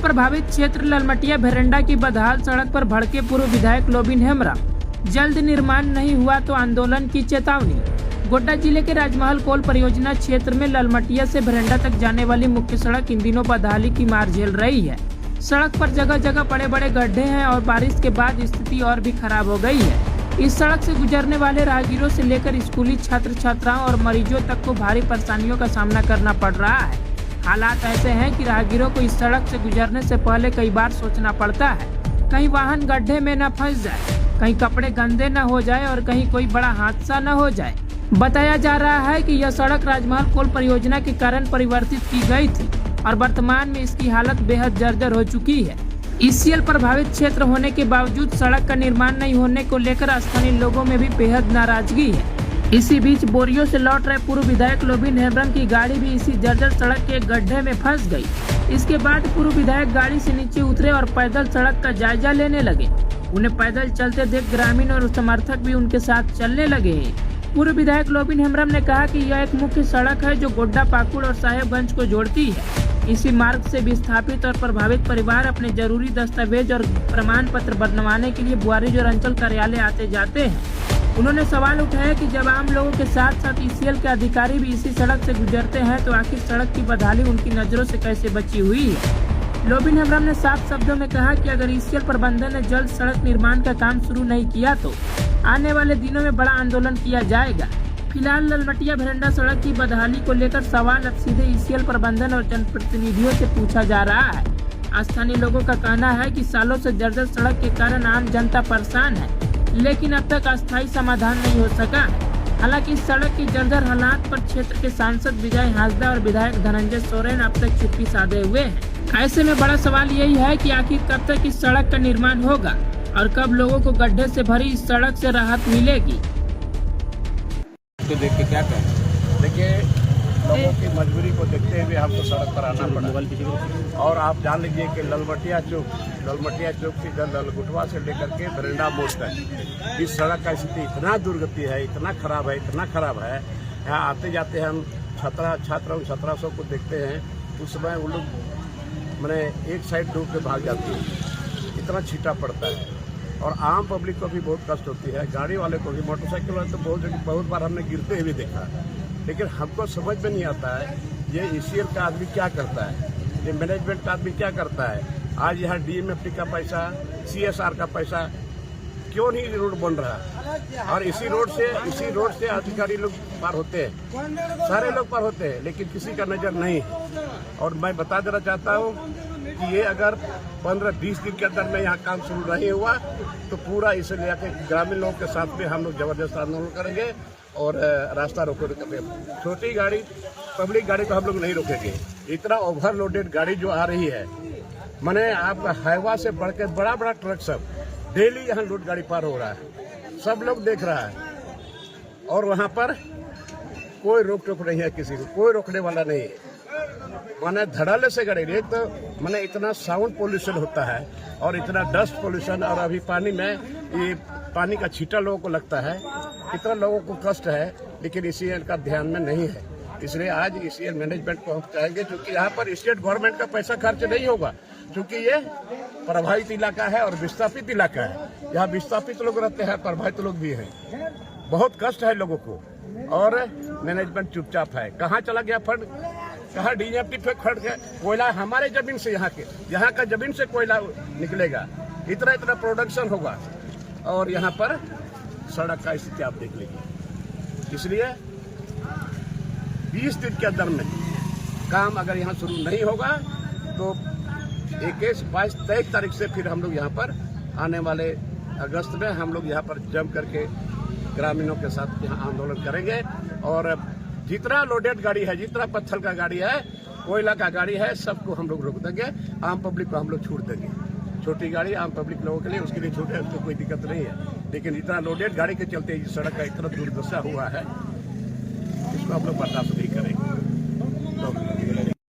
प्रभावित क्षेत्र ललमटिया भेरंडा की बदहाल सड़क पर भड़के पूर्व विधायक लोबिन हेम्ब्रम। जल्द निर्माण नहीं हुआ तो आंदोलन की चेतावनी। गोड्डा जिले के राजमहल कोल परियोजना क्षेत्र में ललमटिया से भेरंडा तक जाने वाली मुख्य सड़क इन दिनों बदहाली की मार झेल रही है। सड़क पर जगह जगह बड़े बड़े गड्ढे हैं और बारिश के बाद स्थिति और भी खराब हो गई है। इस सड़क से गुजरने वाले राहगीरों से लेकर स्कूली छात्र छात्राओं और मरीजों तक को भारी परेशानियों का सामना करना पड़ रहा है। हालात ऐसे हैं कि राहगीरों को इस सड़क से गुजरने से पहले कई बार सोचना पड़ता है, कहीं वाहन गड्ढे में न फंस जाए, कहीं कपड़े गंदे न हो जाए और कहीं कोई बड़ा हादसा न हो जाए। बताया जा रहा है कि यह सड़क राजमहल कोल परियोजना के कारण परिवर्तित की गई थी और वर्तमान में इसकी हालत बेहद जर्जर हो चुकी है। ईसीएल प्रभावित क्षेत्र होने के बावजूद सड़क का निर्माण नहीं होने को लेकर स्थानीय लोगों में भी बेहद नाराजगी है। इसी बीच बोरियों से लौट रहे पूर्व विधायक लोबिन हेम्ब्रम की गाड़ी भी इसी जर्जर सड़क के एक गड्ढे में फंस गई। इसके बाद पूर्व विधायक गाड़ी से नीचे उतरे और पैदल सड़क का जायजा लेने लगे। उन्हें पैदल चलते देख ग्रामीण और समर्थक भी उनके साथ चलने लगे हैं। पूर्व विधायक लोबिन हेम्ब्रम ने कहा कि यह एक मुख्य सड़क है जो गोड्डा, पाकुड़ और साहेबगंज को जोड़ती है। इसी मार्ग से विस्थापित और प्रभावित परिवार अपने जरूरी दस्तावेज और प्रमाण पत्र बनवाने के लिए बुआरीज और अंचल कार्यालय आते जाते हैं। उन्होंने सवाल उठाया कि जब आम लोगों के साथ साथ ईसीएल के अधिकारी भी इसी सड़क से गुजरते हैं तो आखिर सड़क की बदहाली उनकी नजरों से कैसे बची हुई है। लोबिन हेम्ब्रम ने साफ शब्दों में कहा कि अगर ईसीएल प्रबंधन ने जल्द सड़क निर्माण का काम शुरू नहीं किया तो आने वाले दिनों में बड़ा आंदोलन किया जाएगा। फिलहाल ललमटिया भेरंडा सड़क की बदहाली को लेकर सवाल अब सीधे ईसीएल प्रबंधन और जनप्रतिनिधियों से पूछा जा रहा है। स्थानीय लोगों का कहना है कि सालों से जर्जर सड़क के कारण आम जनता परेशान है, लेकिन अब तक अस्थायी समाधान नहीं हो सका है। हालांकि इस सड़क की जर्जर हालात पर क्षेत्र के सांसद विजय हांसदा और विधायक धनंजय सोरेन अब तक चुप्पी साधे हुए हैं। ऐसे में बड़ा सवाल यही है कि आखिर कब तक इस सड़क का निर्माण होगा और कब लोगों को गड्ढे से भरी इस सड़क से राहत मिलेगी। तो देख के क्या कहें। देखिए, लोगों की मजबूरी को देखते हुए हमको सड़क पर आना पड़ा और आप जान लीजिए कि ललमटिया चौक से ललगुटवा से लेकर के भेरंडा मोड़ तक इस सड़क का स्थिति इतना दुर्गति है, इतना खराब है। यहाँ आते जाते हम 1700 को देखते हैं, उस समय वो लोग मैंने एक साइड डूब के भाग जाती है, इतना छीटा पड़ता है और आम पब्लिक को भी बहुत कष्ट होती है। गाड़ी वाले को भी, मोटरसाइकिल वाले तो बहुत बार हमने गिरते हुए देखा, लेकिन हमको समझ में नहीं आता है ये ईसीएल का आदमी क्या करता है, ये मैनेजमेंट का आदमी क्या करता है। आज यहाँ डीएमएफटी का पैसा, सीएसआर का पैसा क्यों नहीं रोड बन रहा और इसी रोड से अधिकारी लोग पार होते हैं, सारे लोग पार होते हैं, लेकिन किसी का नजर नहीं है। और मैं बता देना चाहता हूँ कि ये अगर 15-20 दिन के अंदर में यहाँ काम शुरू नहीं हुआ तो पूरा इसे लेकर ग्रामीण लोगों के साथ में हम लोग जबरदस्त आंदोलन करेंगे और रास्ता रोकेंगे। छोटी गाड़ी, पब्लिक गाड़ी को हम लोग नहीं रोकेंगे। इतना ओवरलोडेड गाड़ी जो आ रही है, मैंने आपका हाईवा से बढ़ के बड़ा ट्रक सब डेली यहाँ लोड गाड़ी पार हो रहा है, सब लोग देख रहा है और वहाँ पर कोई रोक टोक नहीं है, किसी को कोई रोकने वाला नहीं है। मैंने धड़ल्ले से गाड़ी, एक तो मैंने इतना साउंड पोल्यूशन होता है और इतना डस्ट पोल्यूशन और अभी पानी में ये पानी का छींटा लोगों को लगता है, इतना लोगों को कष्ट है, लेकिन ईसीएल का ध्यान में नहीं है। इसलिए आज ईसीएल मैनेजमेंट को हम कहेंगे, क्योंकि यहाँ पर स्टेट गवर्नमेंट का पैसा खर्च नहीं होगा, क्योंकि ये प्रभावित इलाका है और विस्थापित इलाका है। यहाँ विस्थापित लोग रहते हैं, प्रभावित लोग भी हैं, बहुत कष्ट है लोगों को और मैनेजमेंट चुपचाप है। कहाँ चला गया फंड, कहाँ डीएमएफटी फंड है। कोयला हमारे जमीन से, यहाँ का जमीन से कोयला निकलेगा, इतना प्रोडक्शन होगा और यहाँ पर सड़क का स्थिति आप देख लीजिए। इसलिए 20 दिन के अंदर में काम अगर यहाँ शुरू नहीं होगा तो 21, 22, 23 तारीख से फिर हम लोग यहाँ पर आने वाले अगस्त में हम लोग यहाँ पर जम करके ग्रामीणों के साथ यहाँ आंदोलन करेंगे और जितना लोडेड गाड़ी है, जितना पत्थर का गाड़ी है, कोयला का गाड़ी है, सबको हम लोग रोक देंगे। आम पब्लिक को हम लोग छूट देंगे। छोटी गाड़ी आम पब्लिक लोगों के लिए, उसके लिए छूट है, उसको कोई दिक्कत नहीं है, लेकिन इतना लोडेड गाड़ी के चलते इस सड़क का इतना दुर्दशा हुआ है, इसको हम लोग बर्दाश्त नहीं